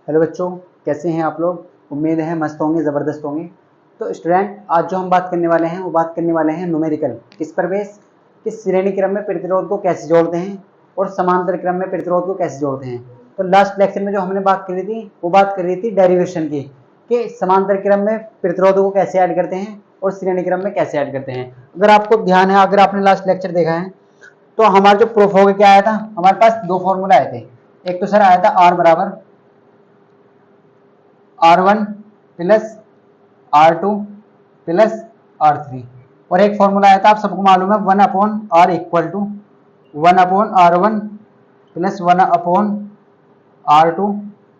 Hello बच्चों, कैसे हैं आप लोग। उम्मीद है मस्त होंगे, ज़बरदस्त होंगे। तो स्टूडेंट, आज जो हम बात करने वाले हैं वो बात करने वाले हैं न्यूमेरिकल। किस पर बेस, कि श्रेणी क्रम में प्रतिरोध को कैसे जोड़ते हैं और समांतर क्रम में प्रतिरोध को कैसे जोड़ते हैं। तो लास्ट लेक्चर में जो हमने बात करी थी वो बात कर रही थी डेरिवेशन की, कि समांतर क्रम में प्रतिरोधों को कैसे ऐड करते हैं और श्रेणी क्रम में कैसे ऐड करते हैं। अगर आपको ध्यान है, अगर आपने लास्ट लेक्चर देखा है तो हमारा जो प्रूफ हो गया क्या आया था, हमारे पास दो फॉर्मूला आए थे। एक तो सर आया था R बराबर R1 plus R2 plus R3, और एक फॉर्मूला आया था, आप सबको मालूम है, 1/R equal to 1/R1 plus 1/R2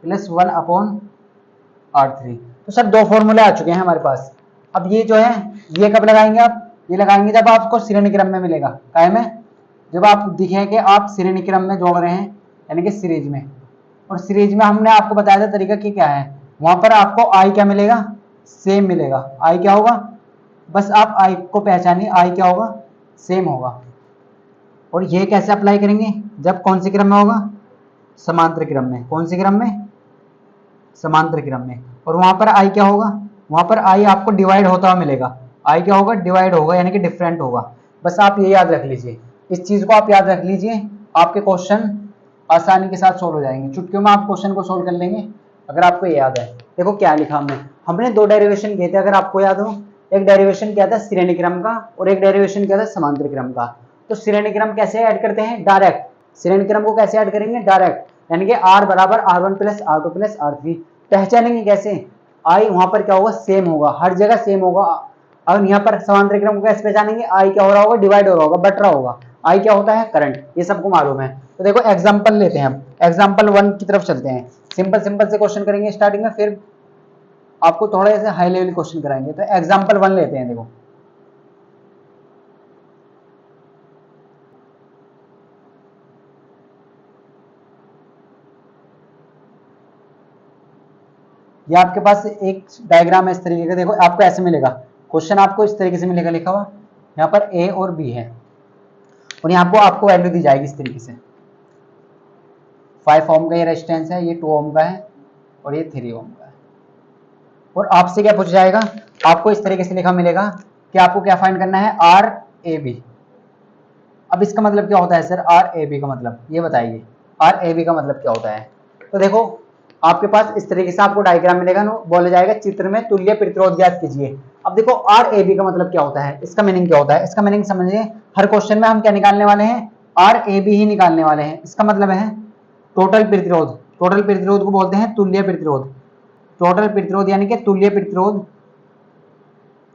plus 1/R3। तो सर दो फॉर्मूले आ चुके हैं हमारे पास। अब ये जो है ये कब लगाएंगे आप, ये लगाएंगे जब आपको श्रेणी क्रम में मिलेगा। काय में, जब आप दिखे कि आप श्रेणी क्रम में जोड़ रहे हैं, यानी कि सीरीज में। और सीरीज में हमने आपको बताया था तरीका कि क्या है, वहां पर आपको आई क्या मिलेगा, सेम मिलेगा। आई क्या होगा, बस आप आई को पहचानिए, आई क्या होगा, सेम होगा। और ये कैसे अप्लाई करेंगे, जब कौन से क्रम में होगा, समांतर क्रम में। कौन से क्रम में, समांतर क्रम में। और वहां पर आई क्या होगा, वहां पर आई आपको डिवाइड होता हुआ मिलेगा। आई क्या होगा, डिवाइड होगा, यानी कि डिफरेंट होगा। बस आप ये याद रख लीजिए, इस चीज को आप याद रख लीजिए, आपके क्वेश्चन आसानी के साथ सोल्व हो जाएंगे। चुटकियों में आप क्वेश्चन को सोल्व कर लेंगे अगर आपको ये याद है। देखो क्या लिखा हमने दो डेरिवेशन किए थे, अगर आपको याद हो। एक डेरिवेशन किया था श्रेणी क्रम का और एक डेरिवेशन किया था समांतर क्रम का। तो श्रेणी क्रम कैसे ऐड करते हैं, डायरेक्ट। श्रेणी क्रम को कैसे ऐड करेंगे, डायरेक्ट, यानी कि R बराबर R1 plus R2 plus R3। पहचानेंगे कैसे, आई वहां पर क्या होगा, सेम होगा, हर जगह सेम होगा। अब यहाँ पर समांतर क्रम को कैसे पहचानेंगे, आई क्या हो रहा होगा, डिवाइड हो रहा होगा, बट रहा होगा। आई क्या होता है, करंट, ये सबको मालूम है। तो देखो एग्जांपल लेते हैं हम, एग्जांपल 1 की तरफ चलते हैं। सिंपल सिंपल से क्वेश्चन करेंगे स्टार्टिंग में, फिर आपको थोड़े से हाई लेवल क्वेश्चन कराएंगे। तो एग्जांपल 1 लेते हैं। देखो ये आपके पास एक डायग्राम है इस तरीके का। देखो आपको ऐसे मिलेगा क्वेश्चन, आपको इस तरीके से मिलेगा लिखा हुआ, यहाँ पर ए और बी है, और यहाँ पर आपको वैल्यू दी जाएगी इस तरीके से। 5 ओम का ये रेजिस्टेंस है, ये 2 ओम का है, और ये 3 ओम का है। और आपसे क्या पूछा जाएगा, आपको इस तरीके से लिखा मिलेगा कि आपको क्या फाइंड करना है, आर ए बी। अब इसका मतलब क्या होता है सर, आर ए बी का मतलब ये बताइए, आर ए बी का मतलब क्या होता है। तो देखो आपके पास इस तरीके से आपको डायग्राम मिलेगा, बोला जाएगा चित्र में तुल्य प्रतिरोध ज्ञात कीजिए। अब देखो आर ए बी का मतलब क्या होता है, इसका मीनिंग क्या होता है, इसका मीनिंग समझिए। हर क्वेश्चन में हम क्या निकालने वाले हैं, आर ए बी ही निकालने वाले हैं। इसका मतलब है टोटल प्रतिरोध। टोटल प्रतिरोध को बोलते हैं तुल्य प्रतिरोध। टोटल प्रतिरोध यानी कि तुल्य प्रतिरोध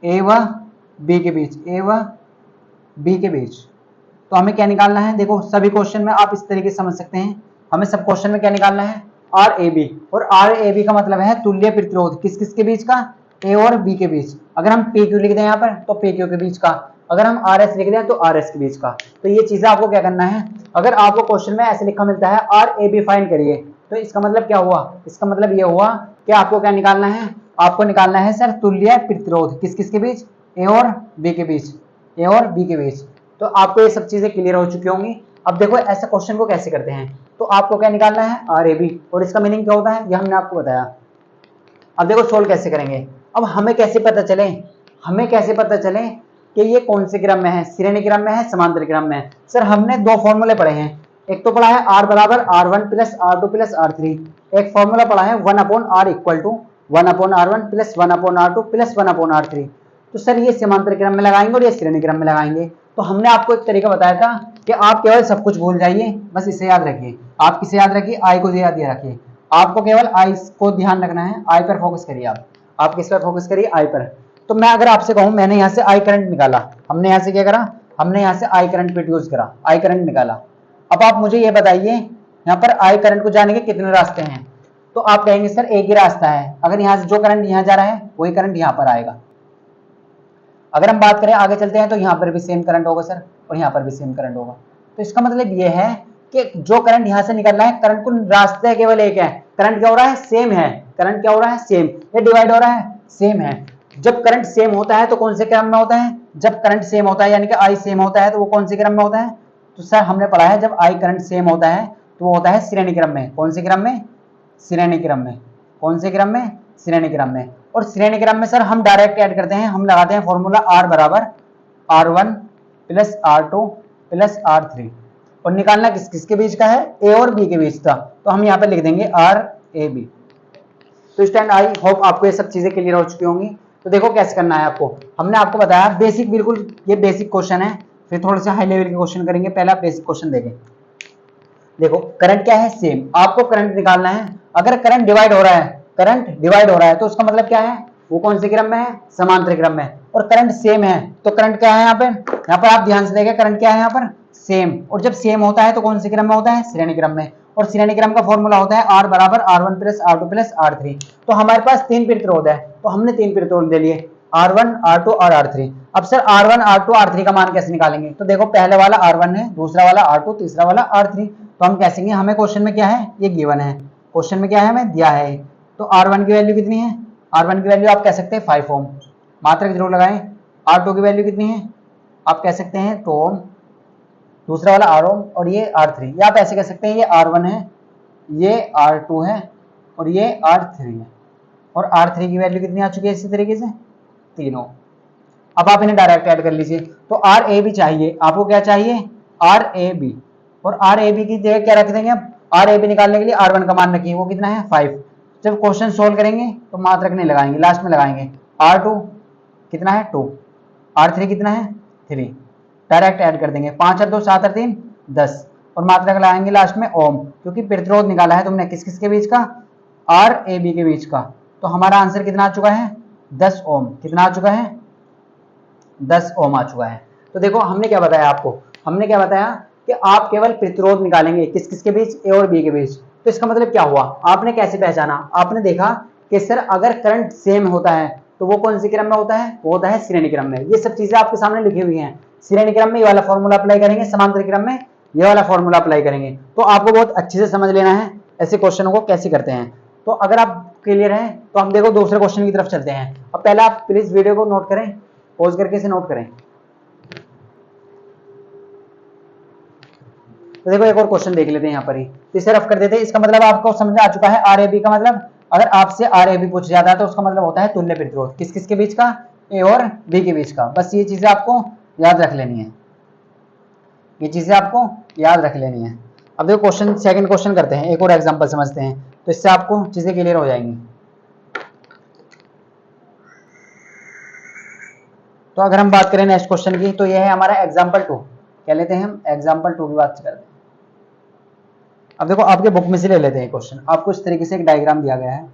ए व बी के बीच, ए व बी के बीच। तो हमें क्या निकालना है, देखो सभी क्वेश्चन में आप इस तरीके से समझ सकते हैं, हमें सब क्वेश्चन में क्या निकालना है, आर ए बी। और आर ए बी का मतलब है तुल्य प्रतिरोध किस किस के बीच का, ए और बी के बीच। अगर हम पी क्यू लिख दें यहाँ पर तो पी क्यू के बीच का, अगर हम आर एस लिख दें तो आर एस के बीच का। तो ये चीजें आपको क्या करना है, अगर आपको क्वेश्चन में ऐसे लिखा मिलता है आर ए बी फाइंड करिए, तो इसका मतलब क्या हुआ, इसका मतलब ये हुआ कि आपको क्या निकालना है, आपको निकालना है सर तुल्य प्रतिरोध किस किस के बीच, ए और बी के बीच, ए और बी के बीच। तो आपको ये सब चीजें क्लियर हो चुकी होंगी। अब देखो ऐसे क्वेश्चन को कैसे करते हैं, तो आपको क्या निकालना है, आर ए बी, और इसका मीनिंग क्या होता है ये हमने आपको बताया। अब देखो सोल्व कैसे करेंगे। अब हमें कैसे पता चले, हमें कैसे पता चले कि ये कौन से क्रम में है, श्रेणी क्रम में है, समांतर क्रम में है। सर हमने दो फॉर्मूले पढ़े हैं, एक तो पढ़ा है R बराबर R1 plus R2 plus R3, एक फॉर्मूला पढ़ा है 1/R equal to 1/R1 plus 1/R2 plus 1/R3। तो सर ये समांतर क्रम में लगाएंगे और ये श्रेणी क्रम में लगाएंगे। तो हमने आपको एक तरीका बताया था कि आप केवल सब कुछ भूल जाइए, बस इसे याद रखिए। आप किसे याद रखिए, आई को याद रखिए। आपको केवल आई को ध्यान रखना है, आई पर फोकस करिए। आप किस पर फोकस करिए, आई पर। तो मैं अगर आपसे कहूं, मैंने यहाँ से आई करंट निकाला, हमने यहाँ से क्या करा, हमने यहाँ से आई करंट प्रोड्यूस करा, आई करंट निकाला। अब आप मुझे ये बताइए यहाँ पर आई करंट को जाने के कितने रास्ते हैं। तो आप कहेंगे सर एक ही रास्ता है, अगर यहाँ से जो करंट यहाँ जा रहा है वही करंट यहाँ पर आएगा। अगर हम बात करें आगे चलते हैं तो यहाँ पर भी सेम करंट होगा सर, और यहाँ पर भी सेम करंट होगा। तो इसका मतलब ये है कि जो करंट यहाँ से निकल रहा है, करंट को रास्ते केवल एक है, करंट क्या हो रहा है, सेम है। करंट क्या हो रहा है, सेम। ये डिवाइड हो रहा है, सेम है। जब करंट सेम होता है तो कौन से क्रम में होता है, जब करंट सेम होता है यानी कि आई सेम होता है तो वो कौन से क्रम में होता है। तो सर हमने पढ़ा है जब आई करंट सेम होता है तो वो होता है श्रेणी क्रम में। कौन से क्रम में, श्रेणी क्रम में। कौन से क्रम में? श्रेणी क्रम में। और श्रेणी क्रम में सर हम डायरेक्ट ऐड करते हैं, हम लगाते हैं फॉर्मूला R बराबर R1 plus R2 plus R3 और निकालना किस किसके बीच का है? A और B के बीच का। तो हम यहाँ पे लिख देंगे RAB। तो स्टूडेंट आई होप आपको ये सब चीजें क्लियर हो चुकी होंगी। तो देखो कैसे करना है आपको, हमने आपको बताया बेसिक, बिल्कुल ये बेसिक क्वेश्चन है, फिर थोड़े से हाई लेवल के क्वेश्चन करेंगे। पहला बेसिक क्वेश्चन देखें। देखो करंट क्या है? सेम। आपको करंट निकालना है। अगर करंट डिवाइड हो रहा है, करंट डिवाइड हो रहा है तो उसका मतलब क्या है? वो कौन से क्रम में है? समांतर क्रम में। और करंट सेम है तो करंट क्या है यहाँ पे? यहाँ पर आप ध्यान से देखें, करंट क्या है यहाँ पर? सेम। और जब सेम होता है तो कौन से क्रम में होता है? श्रेणी क्रम में। और श्रेणी क्रम का फॉर्मूला होता है R बराबर R1 plus R2 plus R3। तो हमारे पास 3 प्रतिरोध है तो हमने 3 प्रतिरोध ले लिए, R1 R2 और R3। अब सर R1 R2 R3 का मान कैसे निकालेंगे? तो देखो पहले वाला R1 है, दूसरा वाला R2, तीसरा वाला R3। तो हम कहेंगे हमें क्वेश्चन में क्या है? ये गिवन है, क्वेश्चन में क्या है हमें दिया है। तो R1 की वैल्यू कितनी है? R1 की वैल्यू आप कह सकते हैं 5 ओम, मात्रक जरूर लगाएं। R2 की वैल्यू कितनी है? आप कह सकते हैं 2 ओम, दूसरा वाला R ओम और ये R3। या आप ऐसे कह सकते हैं ये R1 है, ये R2 है और ये R3 है। और R3 की वैल्यू कितनी आ चुकी है? इसी तरीके से 3 ओम। अब आप इन्हें डायरेक्ट ऐड कर लीजिए। तो RAB चाहिए आपको, क्या चाहिए? RAB। और RAB की जगह क्या रख देंगे? RAB निकालने के लिए R1 का मान रखिए, वो कितना है? 5। जब क्वेश्चन सोल्व करेंगे तो मात्रक नहीं लगाएंगे, लास्ट में लगाएंगे। R2 कितना है? 2। R3 कितना है? 3। डायरेक्ट ऐड कर देंगे, 5 और 2 7 और 3 10 और मात्रक लगाएंगे लास्ट में ओम, क्योंकि प्रतिरोध निकाला है तुमने किस किस के बीच का? RAB के बीच का। तो हमारा आंसर कितना आ चुका है? 10 ओम। कितना आ चुका है? 10 ओम आ चुका है। तो देखो हमने क्या बताया आपको, हमने क्या बताया कि आप केवल प्रतिरोध निकालेंगे किस किस के बीच? A और B के बीच। तो इसका मतलब क्या हुआ? आपने कैसे पहचाना? आपने देखा कि सर अगर करंट सेम होता है तो वो कौन सी क्रम में होता है? वो होता है श्रेणी क्रम में। ये सब चीजें आपके सामने लिखी हुई हैं। श्रेणी क्रम में ये वाला फॉर्मूला अप्लाई करेंगे, समांतर क्रम में ये वाला फॉर्मूला अप्लाई करेंगे। तो आपको बहुत अच्छे से समझ लेना है ऐसे क्वेश्चनों को कैसे करते हैं। तो अगर आप क्लियर हैं तो हम देखो दूसरे क्वेश्चन की तरफ चलते हैं। अब पहले आप प्लीज वीडियो को नोट करें, पॉज करके इसे नोट करें। तो देखो एक और क्वेश्चन देख लेते हैं यहाँ पर ही, इसे रफ कर देते हैं। इसका मतलब आपको समझ आ चुका है RAB का मतलब, अगर आपसे RAB पूछ जाता है तो उसका मतलब होता है तुल्य प्रतिरोध किस किस के बीच का? A और B के बीच का। बस ये चीजें आपको याद रख लेनी है, ये चीजें आपको याद रख लेनी है। अब देखो क्वेश्चन, सेकंड क्वेश्चन करते हैं, एक और एग्जांपल समझते हैं, तो इससे आपको चीजें क्लियर हो जाएंगी। तो अगर हम बात करें नेक्स्ट क्वेश्चन की, तो यह है हमारा एग्जाम्पल 2। क्या लेते हैं हम? एग्जाम्पल 2 की बात करते हैं। अब देखो आपके बुक में से ले लेते हैं क्वेश्चन। आपको इस तरीके से एक डायग्राम दिया गया है,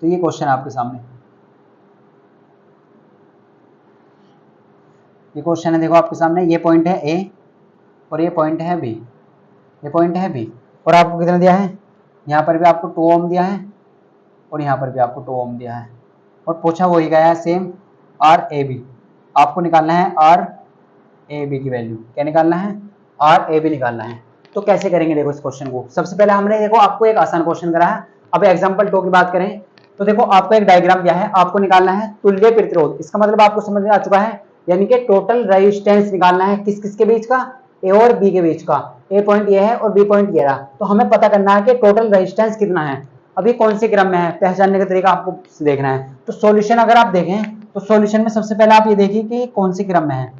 तो ये क्वेश्चन आपके सामने, ये क्वेश्चन है देखो आपके सामने। ये पॉइंट है A और ये पॉइंट है B, ये पॉइंट है B। और आपको कितना दिया है? यहाँ पर भी आपको 2 ओम दिया है और यहाँ पर भी आपको 2 ओम दिया है। और पूछा वही गया है सेम RAB। आपको निकालना है RAB की वैल्यू। क्या निकालना है? RAB निकालना है। तो कैसे करेंगे देखो इस क्वेश्चन को। सबसे पहले हमने देखो आपको एक आसान क्वेश्चन करा है। अब एग्जाम्पल 2 की बात करें तो देखो आपको एक डायग्राम दिया है, आपको निकालना है तुल्य प्रतिरोध। इसका मतलब आपको समझ में आ चुका है, यानी कि टोटल रेजिस्टेंस निकालना है किस किस के बीच का? A और B के बीच का। A पॉइंट ये है और B पॉइंट ये रहा। तो हमें पता करना है कि टोटल रेजिस्टेंस कितना है। अभी कौन से क्रम में है, पहचानने का तरीका आपको देखना है। तो सॉल्यूशन अगर आप देखें तो सॉल्यूशन में सबसे पहले आप ये देखिए कि कौन सी क्रम में है।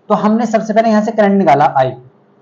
तो हमने सबसे पहले यहां से करंट निकाला I।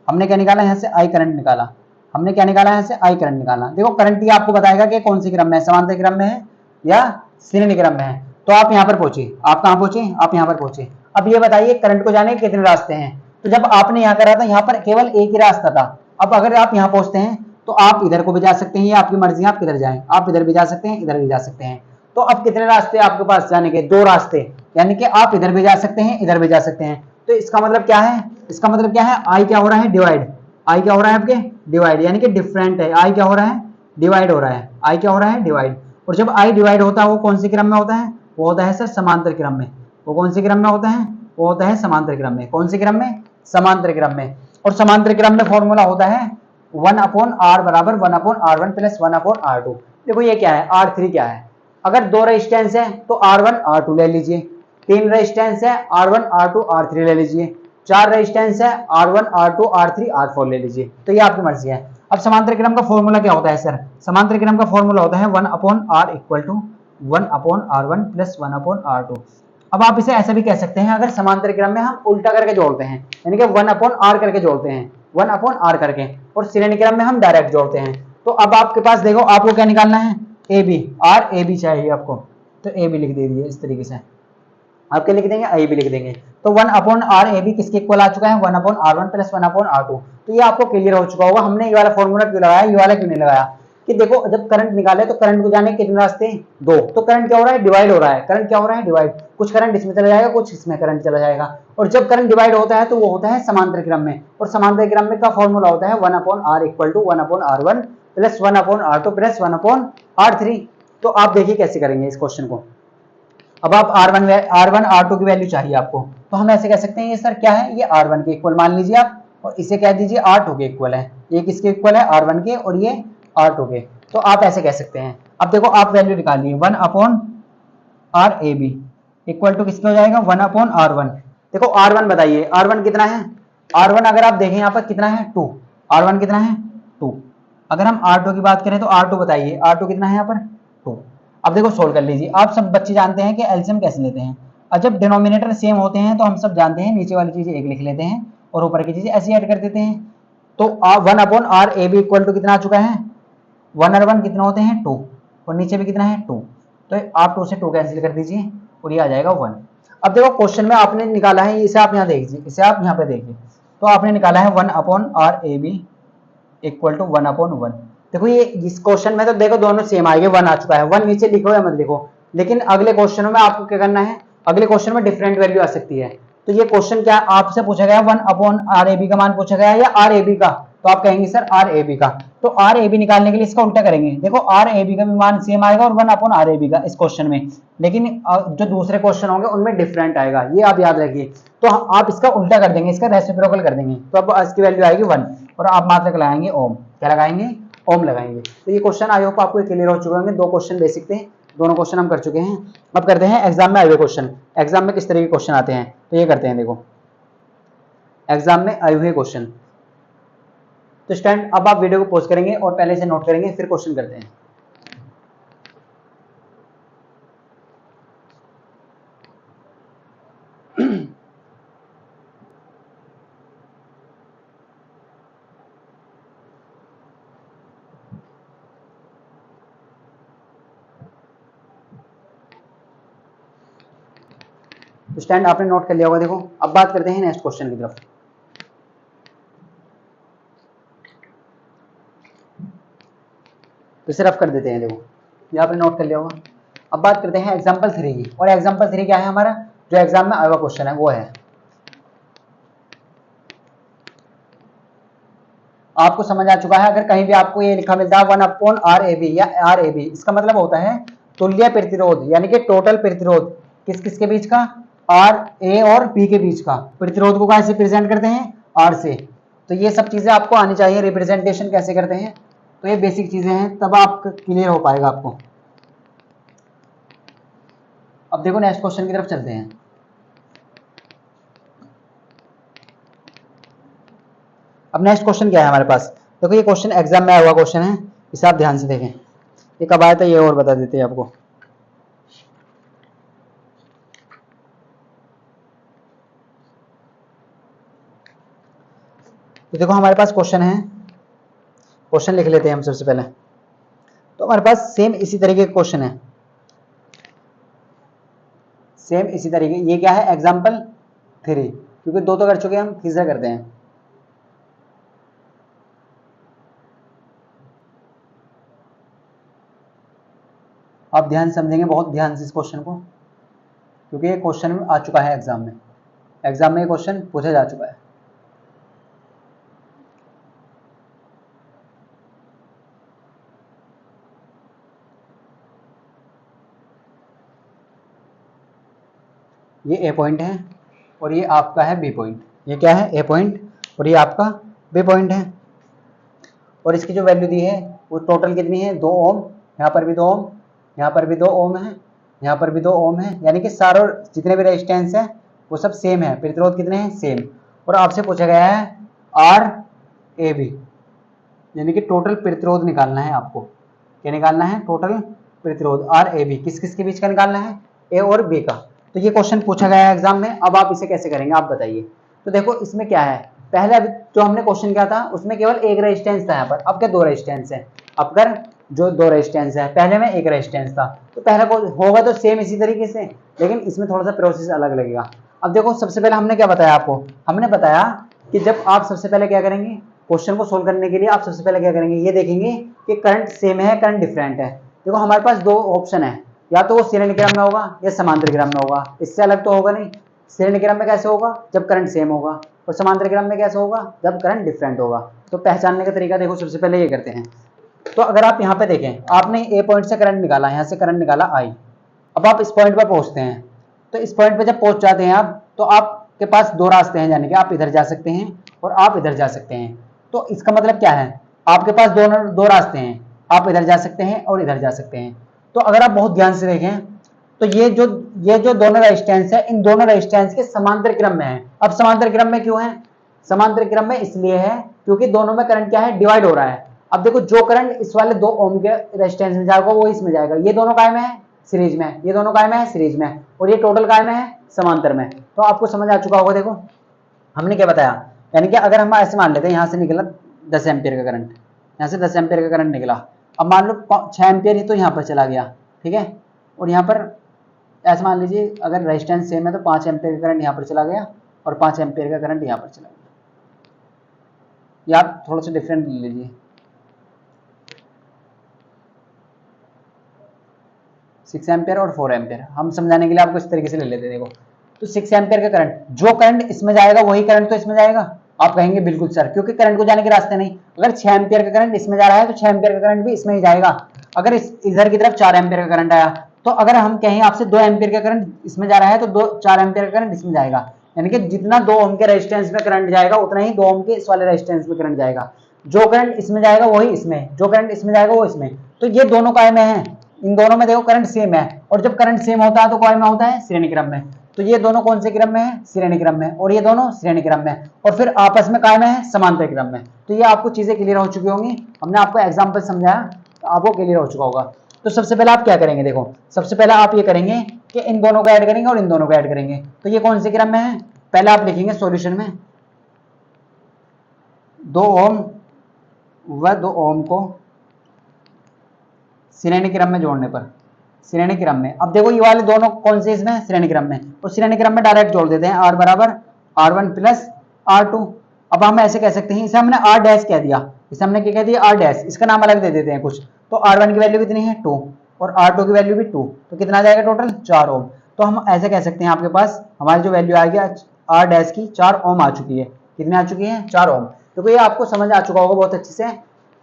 हमने क्या निकाला? यहां से I करंट निकाला। हमने क्या निकाला? यहां से I करंट निकाला। देखो करंट ये आपको बताएगा कि कौन सी क्रम में है, समांतर क्रम में है या श्रेणी क्रम में है। तो आप यहां पर पहुंचे, आप कहां पहुंचे? आप यहां पर पहुंचे। अब ये बताइए करंट को जाने के कितने रास्ते हैं। तो जब आपने यहां करा था यहां पर केवल एक ही रास्ता था। अब अगर आप यहां पहुंचते हैं तो आप इधर को भी जा सकते हैं, ये आपकी मर्जी है आप किधर जाएं। आप इधर भी जा सकते हैं, इधर भी जा सकते हैं। तो अब कितने रास्ते आपके पास जाने के? 2 रास्ते, यानी कि आप इधर भी जा सकते हैं, इधर भी जा सकते हैं। तो इसका मतलब क्या है? इसका मतलब क्या है? I क्या हो रहा है? डिवाइड। I क्या हो रहा है आपके? डिवाइड, यानी कि डिफरेंट है। I क्या हो रहा है? डिवाइड हो रहा है। I क्या हो रहा है? डिवाइड। और जब I डिवाइड होता है वो कौन सी क्रम में होता है? वो होता है सर समांतर क्रम में। वो कौन सी क्रम में होता है? वो होता है समांतर क्रम में। कौन सी क्रम में? समांतर क्रम में। और समांतर क्रम में फॉर्मूला होता है 1/R बराबर 1/R1 प्लस 1/R2। देखो ये क्या है? R3 क्या है? अगर 2 रेजिस्टेंस है तो R1 R2 ले लीजिए, 3 रेजिस्टेंस है R1 R2 R3 ले लीजिए, 4 रेजिस्टेंस है R1 R2 R3 R4 ले लीजिए, तो ये आपकी मर्जी है। अब समांतर क्रम का फॉर्मूला क्या होता है सर? समांतर क्रम का फॉर्मूला होता है 1/r equal to 1/r1 plus 1/r2। अब आप इसे ऐसा भी कह सकते हैं, अगर समांतर क्रम में हम उल्टा करके जोड़ते हैं, यानी कि 1/r करके जोड़ते हैं, 1/r करके, और श्रेणी क्रम में हम डायरेक्ट जोड़ते हैं, तो अब आपके पास देखो आपको क्या निकालना है, A B, R A B चाहिए आपको, तो ए बी लिख दीजिए इस तरीके से, आप क्या लिख देंगे, ए बी लिख देंगे। तो 1/r ए बी किसके इक्वल आ चुका है, 1/r1 प्लस 1/r2। तो ये आपको क्लियर हो चुका होगा हमने ये वाला फॉर्मूला क्यों लगाया, ये वाला क्यों नहीं लगाया, कि देखो जब करंट निकाले तो करंट को जाने कितने रास्ते, 2, तो करंट क्या हो रहा है, डिवाइड हो रहा है, करंट क्या हो रहा है, डिवाइड, कुछ करंट इसमें चला जाएगा, कुछ इसमें करंट चला जाएगा, और जब करंट डिवाइड होता है तो वो होता है समांतर क्रम में, और समांतर क्रम में का फॉर्मूला होता है 1/r equal to 1/r1 plus 1/r2 plus 1/r3। तो आप देखिए कैसे करेंगे इस क्वेश्चन को। अब आप R1 R2 की वैल्यू चाहिए आपको, तो हम ऐसे कह सकते हैं ये सर क्या है, ये R1 के इक्वल मान लीजिए आप, और इसे कह दीजिए R2 के इक्वल है, ये किसके इक्वल है, R1 के, और ये R2 के, तो आप ऐसे कह सकते हैं। अब देखो आप वैल्यू निकालिए, 1/r A B equal to किसके हो जाएगा, 1/r1। देखो R1 बताइए, R1 कितना है, R1 अगर आप देखें यहाँ पर कितना है, 2, R1 कितना है 2। अगर हम R2 की बात करें तो R2 बताइए, R2 कितना है यहाँ पर 2। अब देखो सोल्व कर लीजिए, आप सब बच्चे जानते हैं कि एलसीएम कैसे लेते हैं, और जब डिनोमिनेटर सेम होते हैं तो हम सब जानते हैं नीचे वाली चीजें एक लिख लेते हैं और ऊपर की चीजें ऐसे ऐड कर देते हैं। तो 1/r A B equal to कितना आ चुका है, 1/1 कितना होते हैं 2, और नीचे भी कितना है 2, तो आप 2 से 2 कैंसिल कर दीजिए और ये आ जाएगा 1। अब देखो क्वेश्चन में आपने निकाला है, इसे आप यहाँ देखिए, इसे आप यहाँ पे देखिए, तो आपने निकाला है 1/r A B equal to 1/1। देखो ये इस क्वेश्चन में तो देखो दोनों सेम आएंगे, 1 आ चुका है, 1 नीचे लिखो या मत लिखो, लेकिन अगले क्वेश्चनों में आपको क्या करना है, अगले क्वेश्चन में डिफरेंट वैल्यू आ सकती है। तो ये क्वेश्चन क्या आपसे पूछा गया, 1/r ए बी का मान पूछा गया या आर ए बी का, तो आप कहेंगे सर आर ए बी का, तो आर ए बी निकालने के लिए इसका उल्टा करेंगे। देखो आर ए बी का भी मान सेम आएगा और 1/r ए बी का इस क्वेश्चन में, लेकिन जो दूसरे क्वेश्चन होंगे उनमें डिफरेंट आएगा, ये आप याद रखिए। तो आप इसका उल्टा कर देंगे, इसका रेसिप्रोकल कर देंगे, तो अब इसकी वैल्यू आएगी 1, और आप मात्रक लगाएंगे ओम, क्या लगाएंगे, ओम लगाएंगे। तो ये क्वेश्चन आई होप आपको क्लियर हो चुके होंगे, 2 क्वेश्चन बेसिक थे, दोनों क्वेश्चन हम कर चुके हैं। अब करते हैं एग्जाम में आए हुए क्वेश्चन, एग्जाम में किस तरह के क्वेश्चन आते हैं, तो ये करते हैं। देखो एग्जाम में आए हुए क्वेश्चन, तो स्टूडेंट अब आप वीडियो को पॉज करेंगे और पहले से नोट करेंगे, फिर क्वेश्चन करते हैं। तो स्टैंड आपने नोट कर लिया होगा। देखो अब बात करते हैं नेक्स्ट क्वेश्चन की तरफ। तो सिर्फ कर देते हैं, देखो ये आपने नोट कर लिया होगा। अब बात करते हैं एग्जाम्पल 3 की, और एग्जाम्पल 3 क्या है हमारा, जो एग्जाम में आया हुआ क्वेश्चन है वो है, आपको समझ आ चुका है। अगर कहीं भी आपको ये लिखा मिलता है 1/r ए बी या आर ए बी, इसका मतलब होता है तुल्य प्रतिरोध, यानी कि टोटल प्रतिरोध किस किस के बीच का, आर ए और बी के बीच का। प्रतिरोध को कैसे प्रेजेंट करते हैं, आर से। तो ये सब चीजें आपको आनी चाहिए, रिप्रेजेंटेशन कैसे करते हैं, तो ये बेसिक चीजें हैं, तब आप क्लियर हो पाएगा आपको। अब देखो नेक्स्ट क्वेश्चन की तरफ चलते हैं। अब नेक्स्ट क्वेश्चन क्या है हमारे पास, देखो ये क्वेश्चन एग्जाम में आया हुआ क्वेश्चन है, इसे आप ध्यान से देखें। ये कब आया था ये और बता देते हैं आपको। तो देखो हमारे पास क्वेश्चन है, क्वेश्चन लिख लेते हैं हम सबसे पहले। तो हमारे पास सेम इसी तरीके का क्वेश्चन है, सेम इसी तरीके। ये क्या है, एग्जाम्पल 3, क्योंकि 2 तो कर चुके हैं हम, तीसरा करते हैं। आप ध्यान समझेंगे बहुत ध्यान से इस क्वेश्चन को, क्योंकि ये क्वेश्चन आ चुका है एग्जाम में, एग्जाम में ये क्वेश्चन पूछा जा चुका है। ये ए पॉइंट है और ये आपका है बी पॉइंट। ये क्या है, ए पॉइंट, और ये आपका बी पॉइंट है। और इसकी जो वैल्यू दी है वो टोटल कितनी है, 2 ओम, यहाँ पर भी 2 ओम, यहाँ पर भी 2 ओम है, यहाँ पर भी 2 ओम है, यानी कि सारों जितने भी रेजिस्टेंस है वो सब सेम है, प्रतिरोध कितने हैं, सेम। और आपसे पूछा गया है आर ए बी, यानी कि टोटल प्रतिरोध निकालना है आपको। क्या निकालना है, टोटल प्रतिरोध आर ए बी, किस किस के बीच का निकालना है, ए और बी का। तो ये क्वेश्चन पूछा गया है एग्जाम में। अब आप इसे कैसे करेंगे आप बताइए। तो देखो इसमें क्या है, पहले जो हमने क्वेश्चन किया था उसमें केवल एक रेजिस्टेंस था, यहाँ पर अब क्या 2 रेजिस्टेंस है। अब अगर जो 2 रेजिस्टेंस है, पहले में एक रेजिस्टेंस था, तो पहले को होगा तो सेम इसी तरीके से, लेकिन इसमें थोड़ा सा प्रोसेस अलग लगेगा। अब देखो सबसे पहले हमने क्या बताया आपको, हमने बताया कि जब आप सबसे पहले क्या करेंगे, क्वेश्चन को सोल्व करने के लिए आप सबसे पहले क्या करेंगे, ये देखेंगे कि करंट सेम है, करंट डिफरेंट है। देखो हमारे पास 2 ऑप्शन है, या तो वो श्रेणी क्रम में होगा या समांतर क्रम में होगा, इससे अलग तो होगा नहीं। श्रेणी क्रम में कैसे होगा, जब करंट सेम होगा, और समांतर क्रम में कैसे होगा, जब करंट डिफरेंट होगा। तो पहचानने का तरीका देखो सबसे पहले ये करते हैं। तो अगर आप यहाँ पे देखें, आपने ए पॉइंट से करंट निकाला, यहाँ से करंट निकाला आई। अब आप इस पॉइंट पर पहुंचते हैं, तो इस पॉइंट पे जब पहुंच जाते हैं आप, तो आपके पास 2 रास्ते हैं, यानी कि आप इधर जा सकते हैं और आप इधर जा सकते हैं। तो इसका मतलब क्या है, आपके पास दोनों 2 रास्ते हैं, आप इधर जा सकते हैं और इधर जा सकते हैं। तो अगर आप बहुत ध्यान से देखें तो ये जो दोनों रेजिस्टेंस है, इन दोनों रेजिस्टेंस के समांतर क्रम में है। अब समांतर क्रम में क्यों है, समांतर क्रम में इसलिए है क्योंकि दोनों में करंट क्या है, डिवाइड हो रहा है। अब देखो जो करंट इस वाले 2 ओम के रेजिस्टेंस में जाएगा वो इसमें जाएगा, ये दोनों काय में है, सीरीज में, ये दोनों काय में है, सीरीज में, और ये टोटल काय में है, समांतर में। तो आपको समझ आ चुका होगा। देखो हमने क्या बताया, यानी कि अगर हम ऐसे मान लेते हैं, यहाँ से निकला 10 एम्पियर का करंट, यहाँ से 10 एम्पियर का करंट निकला। अब मान लो 6 एम्पियर ही तो यहाँ पर चला गया, ठीक है। और यहाँ पर ऐसे मान लीजिए अगर रेजिस्टेंस सेम है तो 5 एम्पियर का करंट यहाँ पर चला गया और 5 एम्पियर का करंट यहाँ पर चला गया। या आप थोड़ा सा डिफरेंट ले लीजिए, 6 एम्पियर और 4 एम्पियर, हम समझाने के लिए आपको इस तरीके से ले लेते हैं। देखो तो 6 एम्पियर का करंट, जो करंट इसमें जाएगा वही करंट तो इसमें जाएगा। आप कहेंगे बिल्कुल सर, क्योंकि करंट को जाने के रास्ते नहीं। अगर 6 एम्पियर का करंट इसमें जा रहा है तो 6 एम्पियर का करंट भी इसमें ही जाएगा। अगर इधर की तरफ 4 एम्पियर का करंट आया, तो अगर हम कहें आपसे 2 एम्पियर का करंट इसमें जा रहा है तो 4 एम्पियर का करंट इसमें जाएगा। यानी कि जितना 2 ओम के रेजिस्टेंस में करंट जाएगा उतना ही 2 ओम के इस वाले रेजिस्टेंस में करंट जाएगा। जो करंट इसमें जाएगा वही इसमें, जो करंट इसमें जाएगा वो इसमें। तो ये दोनों काय में है, इन दोनों में देखो करंट सेम है, और जब करंट सेम होता है तो कौन में होता है, श्रेणी क्रम में। तो ये दोनों कौन से क्रम में है, श्रेणी क्रम में, और ये दोनों श्रेणी क्रम में, और फिर आपस में काय में है, समांतर क्रम में। तो ये आपको चीजें क्लियर हो चुकी होंगी, हमने आपको एग्जांपल समझाया तो आपको क्लियर हो चुका होगा। तो सबसे पहले आप क्या करेंगे, देखो सबसे पहले आप ये करेंगे कि इन दोनों को ऐड करेंगे और इन दोनों को ऐड करेंगे। तो ये कौन से क्रम में है, पहले आप लिखेंगे सॉल्यूशन में 2 ओम व 2 ओम को श्रेणी क्रम में जोड़ने पर, श्रेणी क्रम में। अब देखो ये वाले दोनों कौन से इसमें, श्रेणी क्रम में, और श्रेणी क्रम में डायरेक्ट जोड़ देते हैं, आर बराबर R1 प्लस R2। अब हम ऐसे कह सकते हैं, इसे हमने R डैश कह दिया, इसे हमने क्या कह दिया, R डैश, इसका नाम अलग दे देते हैं कुछ। तो R1 की वैल्यू कितनी है 2, और R2 की वैल्यू भी 2, तो कितना आ जाएगा टोटल 4 ओम। तो हम ऐसे कह सकते हैं आपके पास हमारी जो वैल्यू आ गया R डैश की 4 ओम आ चुकी है। कितनी आ चुकी है, 4 ओम। तो ये आपको समझ आ चुका होगा बहुत अच्छे से।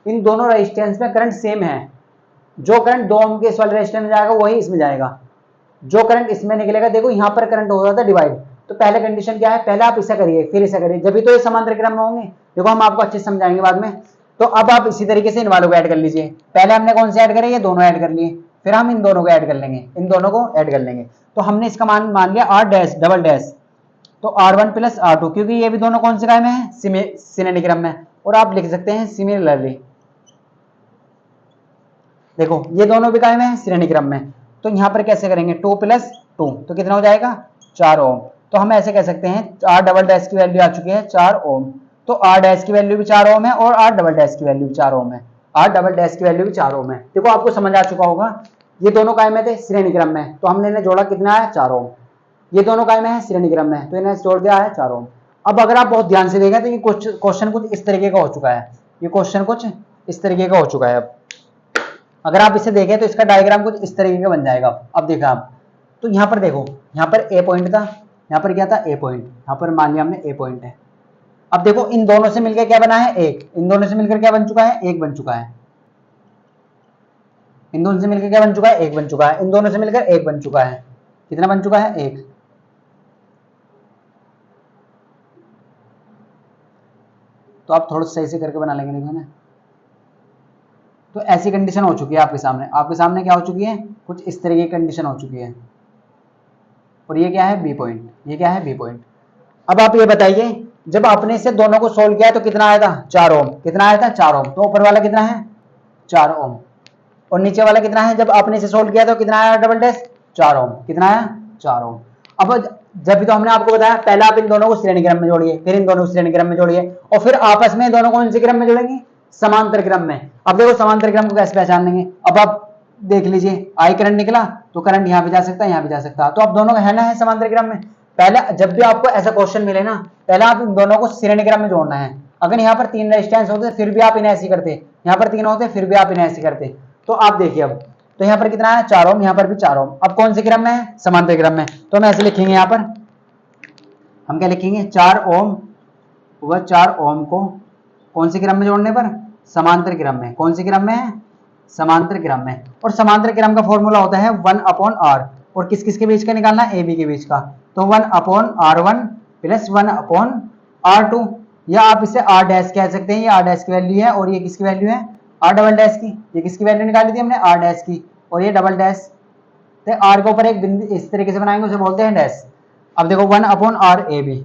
इन दोनों रेजिस्टेंस में करंट सेम है, जो करंट 2 ओम के इस वाले रेजिस्टेंस में जाएगा वही इसमें जाएगा, जो करंट इसमें निकलेगा। देखो यहाँ पर करंट हो रहा था डिवाइड, तो पहले कंडीशन क्या है, पहले आप इसे करिए फिर इसे करिए, जब भी तो ये समांतर क्रम में होंगे। देखो हम आपको अच्छे से समझाएंगे बाद में। तो अब आप इसी तरीके से इन वालों को ऐड कर लीजिए। पहले हमने कौन से ऐड करे, ये दोनों ऐड कर लिए, फिर हम इन दोनों को ऐड कर लेंगे, इन दोनों को ऐड कर लेंगे। तो हमने इसका मान मान लिया R डैश डबल डैश, तो R1 प्लस R2, क्योंकि ये भी दोनों कौन से काय में है, श्रेणी क्रम में। और आप लिख सकते हैं सिमिलरली, देखो ये दोनों भी काय में है, श्रेणी क्रम में। तो यहां पर कैसे करेंगे, 2 प्लस 2 तो कितना हो जाएगा 4 ओम। तो हम ऐसे कह सकते हैं R डबल डैश की वैल्यू आ चुकी है 4 ओम, तो R डैश की वैल्यू भी 4 ओम है और R डबल डैश की वैल्यू भी 4 ओम है, R डबल डैश की वैल्यू भी 4 ओम है। देखो आपको समझ आ चुका होगा, ये दोनों काय में थे, श्रेणी क्रम में, तो हमने इन्हें जोड़ा, कितना है 4 ओम। ये दोनों काय में है, श्रेणी क्रम में, तो इन्हें जोड़ दिया है 4 ओम। अब अगर आप बहुत ध्यान से देखें तो ये क्वेश्चन कुछ इस तरीके का हो चुका है, ये क्वेश्चन कुछ इस तरीके का हो चुका है। अब अगर आप इसे देखें तो इसका डायग्राम कुछ इस तरीके का बन जाएगा। अब देखा आप, तो यहाँ पर देखो, यहाँ पर ए पॉइंट था, यहाँ पर क्या था ए पॉइंट, यहाँ पर मान लिया हमने ए पॉइंट है। अब देखो इन दोनों से मिलकर क्या बना है, एक, इन दोनों से मिलकर क्या बन चुका है, एक बन चुका है, इन दोनों से मिलकर क्या बन चुका है, एक बन चुका है, इन दोनों से मिलकर एक बन चुका है, कितना बन चुका है, एक। तो आप थोड़ा सही से करके बना लेंगे, देखो ना। तो ऐसी कंडीशन हो चुकी है आपके सामने क्या हो चुकी है, कुछ इस तरह की कंडीशन हो चुकी है। और ये क्या है, बी पॉइंट, ये क्या है, बी पॉइंट। अब आप ये बताइए, जब आपने इसे दोनों को सोल्व किया तो कितना आया था, 4 ओम। कितना आया था, 4 ओम। तो ऊपर वाला कितना है, 4 ओम। और नीचे वाला कितना है, जब आपने इसे सोल्व किया तो कितना आया डबल डैश, 4 ओम। कितना आया, 4 ओम। अब जब भी तो हमने आपको बताया, पहले आप इन दोनों को श्रेणी क्रम में जोड़िए, फिर इन दोनों को श्रेणी क्रम में जोड़िए, और फिर आपस में दोनों कौन से क्रम में जोड़ेंगे, समांतर क्रम में। अब देखो समांतर क्रम को कैसे पहचान लेंगे, अब आप देख लीजिए, आई करंट निकला तो करंट यहाँ पे जा सकता है, यहाँ पे जा सकता है, तो अब दोनों का है ना, है समांतर क्रम में। पहले जब भी आपको ऐसा क्वेश्चन मिले ना, पहले आप इन दोनों को श्रेणी क्रम में जोड़ना है। अगर यहाँ पर 3 रेजिस्टेंस होते फिर भी आप इन्हें ऐसे करते, यहाँ पर 3 होते फिर भी आप इन्हें ऐसे करते। तो आप देखिए, अब तो यहाँ पर कितना है, 4 ओम, यहाँ पर भी 4 ओम। अब कौन से क्रम में है, समांतर क्रम में। तो हम ऐसे लिखेंगे, यहाँ पर हम क्या लिखेंगे, 4 ओम व 4 ओम को कौन से क्रम में जोड़ने पर, समांतर क्रम में। कौन से क्रम में है, समांतर क्रम में। और समांतर क्रम का फॉर्मूला होता है 1/r, और किस किस के बीच का निकालना है, ए बी के बीच का। तो 1/r1 प्लस 1/r2, या आप इसे r डैश कह सकते हैं, ये r डैश की वैल्यू है, और ये किसकी वैल्यू है, r डबल डैश की। ये किसकी वैल्यू निकाली थी हमने, r डैश की, और ये डबल डैश। तो r के ऊपर एक बिंदु इस तरीके से बनाएंगे, उसे बोलते हैं डैश। अब देखो 1/r A B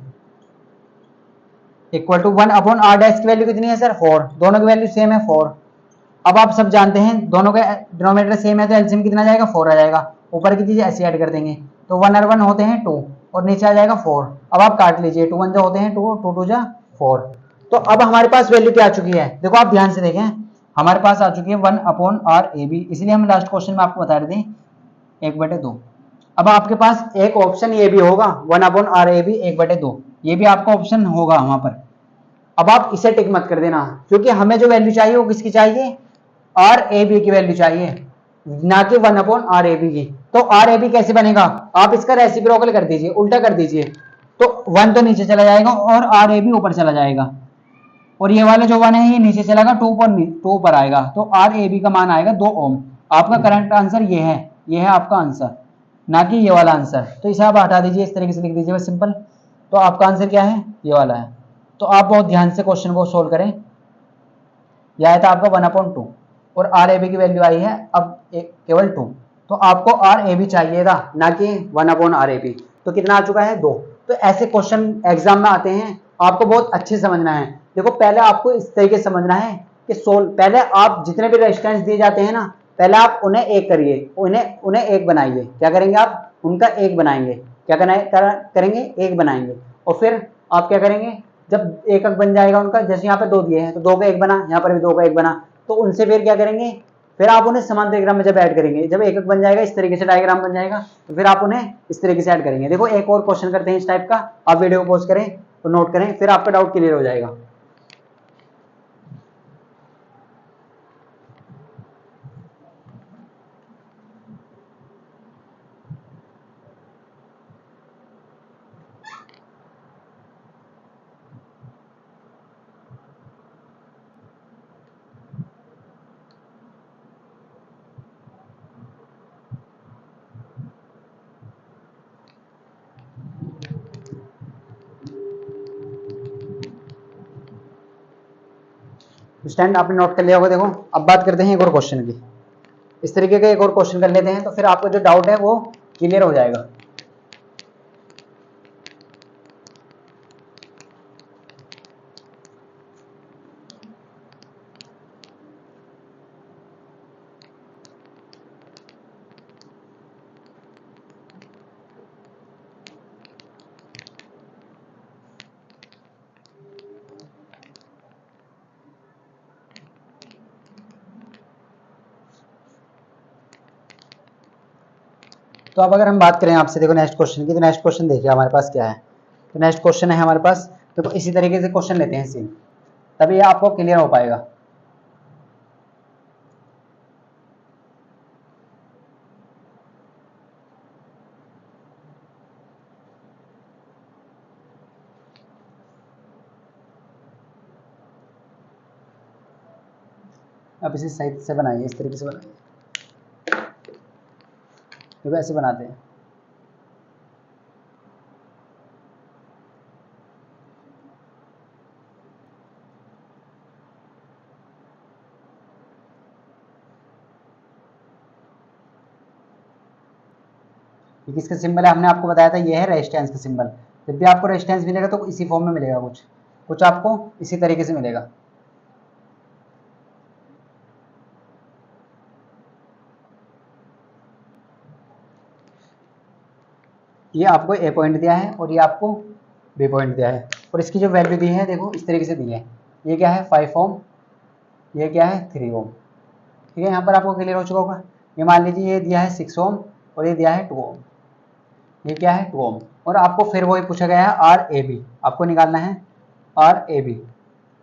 equal to 1/r dash की वैल्यू कितनी है सर, 4। दोनों की वैल्यू सेम है, 4। अब आप सब जानते हैं दोनों का डिनोमिनेटर सेम है, तो एलसीएम कितना जाएगा, 4 आ जाएगा। ऊपर की चीजें ऐसे ऐड कर देंगे, तो 1/1 होते हैं 2, और नीचे आ जाएगा 4। अब आप काट लीजिए, 2 1 जो होते हैं 2, 2 2 जा 4। तो अब हमारे पास वैल्यू क्या आ चुकी है, देखो आप ध्यान से देखें, हमारे पास आ चुकी है 1/r ए बी, इसलिए हम लास्ट क्वेश्चन में आपको बता रहे थे 1/2। अब आपके पास एक ऑप्शन ये भी होगा 1/r ए बी 1/2, ये भी आपका ऑप्शन होगा वहां पर। अब आप इसे टिक मत कर देना, क्योंकि हमें जो वैल्यू चाहिए वो किसकी चाहिए, आर ए बी की वैल्यू चाहिए, ना कि 1/r ए बी की। तो आर ए बी कैसे बनेगा, आप इसका रेसिप्रोकल कर दीजिए, उल्टा कर दीजिए, तो 1 तो नीचे चला जाएगा और आर ए बी ऊपर चला जाएगा, और ये वाला जो 1 है ये नीचे चलेगा, 2 पर 2 पर आएगा, तो आर ए बी का मान आएगा 2 ओम। आपका करंट आंसर ये है, ये है आपका आंसर, ना कि ये वाला आंसर। तो इसे आप हटा दीजिए, इस तरीके से लिख दीजिए बस सिंपल। तो आपका आंसर क्या है, ये वाला है। तो आप बहुत ध्यान से क्वेश्चन को सोल्व करें। यह आया था आपका 1/2, और आर ए बी की वैल्यू आई है अब केवल 2। तो आपको आर ए बी चाहिए था, ना कि 1/r ए बी। तो कितना आ चुका है, 2। तो ऐसे क्वेश्चन एग्जाम में आते हैं, आपको बहुत अच्छे समझना है। देखो पहले आपको इस तरीके से समझना है कि सोल्व, पहले आप जितने भी रेजिस्टेंस दिए जाते हैं ना, पहले आप उन्हें एक करिए, उन्हें उन्हें एक बनाइए। क्या करेंगे आप, उनका एक बनाएंगे। क्या करेंगे, एक बनाएंगे। और फिर आप क्या करेंगे, जब एक अंक बन जाएगा उनका, जैसे यहाँ पे 2 दिए हैं तो 2 का एक बना, यहाँ पर भी 2 का एक बना, तो उनसे फिर क्या करेंगे, फिर आप उन्हें समांतर डायग्राम में जब ऐड करेंगे, जब एक बन जाएगा, इस तरीके से डायग्राम बन जाएगा, तो फिर आप उन्हें इस तरीके से ऐड करेंगे। देखो एक और क्वेश्चन करते हैं इस टाइप का, आप वीडियो को पॉज करें तो नोट करें, फिर आपका डाउट क्लियर हो जाएगा। स्टैंड आपने नोट कर लिया होगा। देखो अब बात करते हैं एक और क्वेश्चन की, इस तरीके का एक और क्वेश्चन कर लेते हैं, तो फिर आपको जो डाउट है वो क्लियर हो जाएगा। तो अब अगर हम बात करें आपसे, देखो नेक्स्ट क्वेश्चन की, तो नेक्स्ट क्वेश्चन देखिए हमारे पास क्या है। तो नेक्स्ट क्वेश्चन है हमारे पास, देखो इसी तरीके से क्वेश्चन लेते हैं सेम, तभी आपको क्लियर हो पाएगा। अब इसे सही से बनाइए, इस तरीके से बनाइए, देखो ऐसे बनाते हैं। ये किसका सिंबल है, हमने आपको बताया था ये है रेजिस्टेंस का सिंबल। जब भी आपको रेजिस्टेंस मिलेगा तो इसी फॉर्म में मिलेगा, कुछ कुछ आपको इसी तरीके से मिलेगा। ये आपको ए पॉइंट दिया है और ये आपको बी पॉइंट दिया है, और इसकी जो वैल्यू दी है देखो इस तरीके से दी है। ये क्या है 5 ओम, ये क्या है 3 ओम। ठीक है, यहाँ पर आपको क्लियर हो चुका होगा। ये मान लीजिए ये दिया है 6 ओम और ये दिया है 2 ओम, ये क्या है 2 ओम। और आपको फिर वही पूछा गया है आर ए बी, आपको निकालना है आर ए बी,